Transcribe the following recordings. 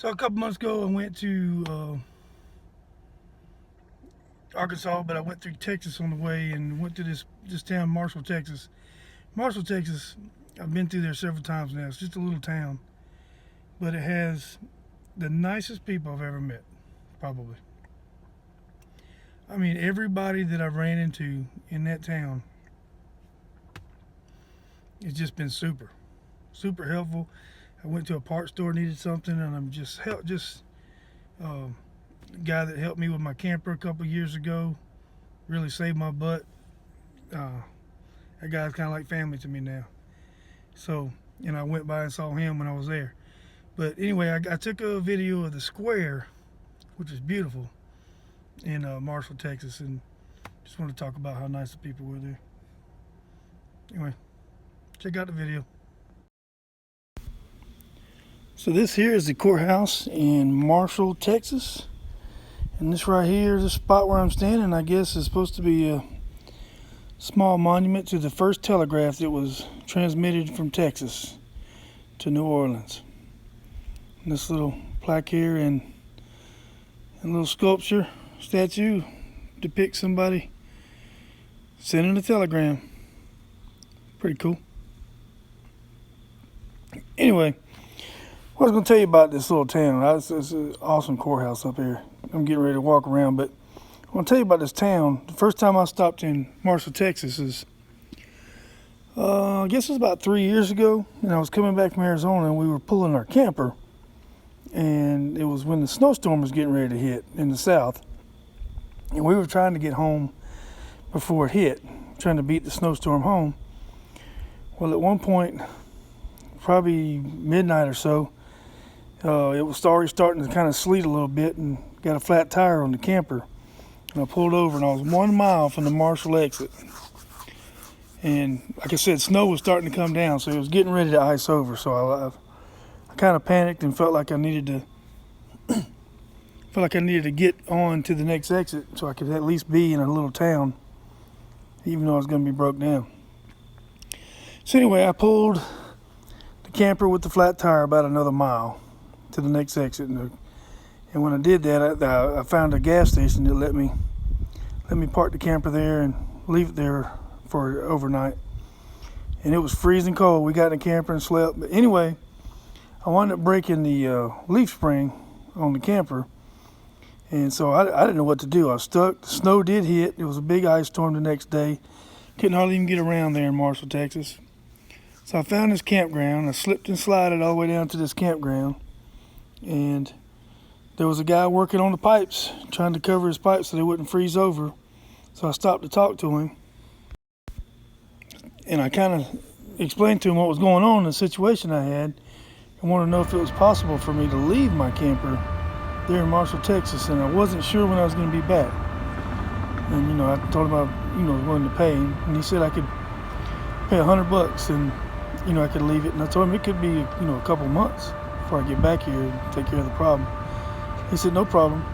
So a couple months ago, I went to Arkansas, but I went through Texas on the way and went to this town, Marshall, Texas. Marshall, Texas, I've been through there several times now. It's just a little town, but it has the nicest people I've ever met, probably. I mean, everybody that I've ran into in that town, it's just been super helpful. I went to a parts store, needed something, and I'm just guy that helped me with my camper a couple years ago really saved my butt. That guy's kind of like family to me now. So, and I went by and saw him when I was there. But anyway, I took a video of the square, which is beautiful, in Marshall, Texas, and just want to talk about how nice the people were there. Anyway, check out the video. So this here is the courthouse in Marshall, Texas. And this right here, this spot where I'm standing, I guess is supposed to be a small monument to the first telegraph that was transmitted from Texas to New Orleans. And this little plaque here and a little sculpture statue depicts somebody sending a telegram. Pretty cool. Anyway, what I was going to tell you about this little town. It's an awesome courthouse up here. I'm getting ready to walk around, but I want to tell you about this town. The first time I stopped in Marshall, Texas is, I guess it was about 3 years ago, and I was coming back from Arizona, and we were pulling our camper, and it was when the snowstorm was getting ready to hit in the south, and we were trying to get home before it hit, trying to beat the snowstorm home. Well, at one point, probably midnight or so, it was already starting to kind of sleet a little bit and got a flat tire on the camper. And I pulled over and I was 1 mile from the Marshall exit. And like I said, snow was starting to come down, so it was getting ready to ice over. So I kind of panicked and felt like I needed to get on to the next exit so I could at least be in a little town, even though I was going to be broke down. So anyway, I pulled the camper with the flat tire about another mile to the next exit, and when I did that, I found a gas station that let me park the camper there and leave it there for overnight. And it was freezing cold. We got in the camper and slept. But anyway, I wound up breaking the leaf spring on the camper, and so I didn't know what to do. I was stuck. The snow did hit. It was a big ice storm the next day. Couldn't hardly even get around there in Marshall, Texas. So I found this campground. I slipped and slided all the way down to this campground. And there was a guy working on the pipes, trying to cover his pipes so they wouldn't freeze over. So I stopped to talk to him. And I kind of explained to him what was going on in the situation I had. I wanted to know if it was possible for me to leave my camper there in Marshall, Texas. And I wasn't sure when I was going to be back. And, I told him I was willing to pay. And he said I could pay $100 and, I could leave it. And I told him it could be, a couple months before I get back here and take care of the problem. He said, no problem.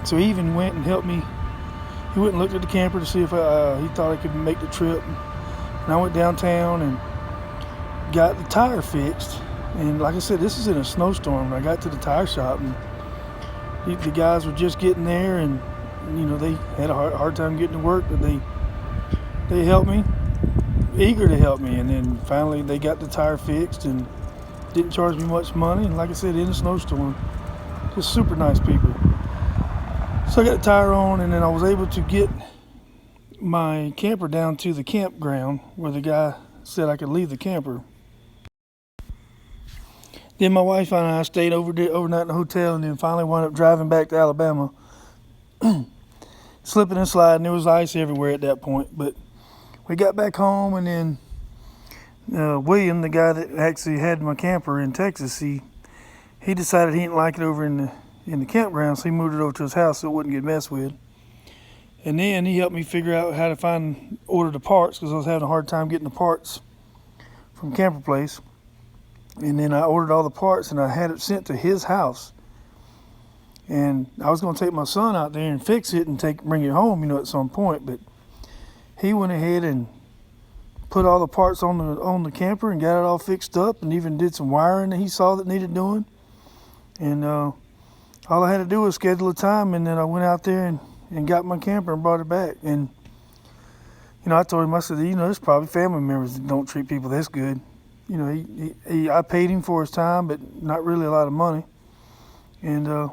So he even went and helped me. He went and looked at the camper to see if he thought I could make the trip. And I went downtown and got the tire fixed. And like I said, this is in a snowstorm. I got to the tire shop, and the guys were just getting there, and they had a hard time getting to work, but they helped me, eager to help me. And then finally they got the tire fixed and didn't charge me much money. And like I said, in a snowstorm, just super nice people. So I got the tire on, and then I was able to get my camper down to the campground where the guy said I could leave the camper. Then my wife and I stayed overnight in the hotel, and then finally wound up driving back to Alabama. Slipping and sliding. There was ice everywhere at that point. But we got back home, and then William, the guy that actually had my camper in Texas, he decided he didn't like it over in the campground, so he moved it over to his house so it wouldn't get messed with. And then he helped me figure out how to order the parts, because I was having a hard time getting the parts from Camper Place. And then I ordered all the parts, and I had it sent to his house. And I was going to take my son out there and fix it and bring it home, at some point. But he went ahead and put all the parts on the camper and got it all fixed up, and even did some wiring that he saw that needed doing. And all I had to do was schedule a time, and then I went out there and got my camper and brought it back. And I told him, I said, there's probably family members that don't treat people this good. I paid him for his time, but not really a lot of money. And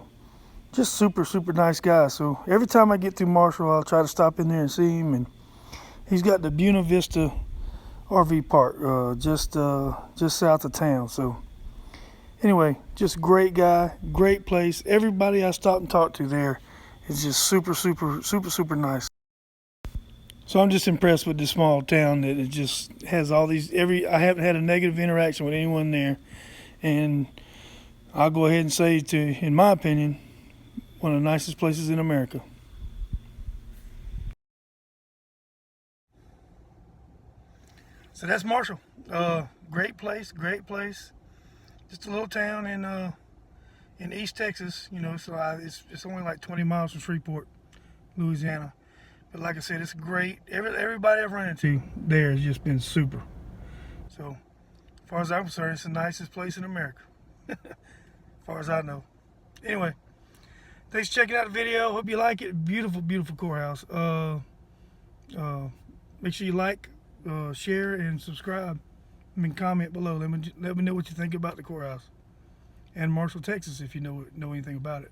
just super, super nice guy. So every time I get through Marshall, I'll try to stop in there and see him. And he's got the Buena Vista RV park just south of town. So anyway, just great guy, great place. Everybody I stopped and talked to there is just super, super, super, super nice. So I'm just impressed with this small town that it just has all these. I haven't had a negative interaction with anyone there, and I'll go ahead and say, in my opinion, one of the nicest places in America. So that's Marshall. Great place, great place. Just a little town in East Texas. So it's only like 20 miles from Shreveport, Louisiana. But like I said, it's great. Everybody I've run into there has just been super. So as far as I'm concerned, it's the nicest place in America. As far as I know. Anyway, thanks for checking out the video. Hope you like it. Beautiful, beautiful courthouse. Make sure you like, share, and subscribe. Comment below. Let me know what you think about the courthouse and Marshall, Texas, if you know anything about it.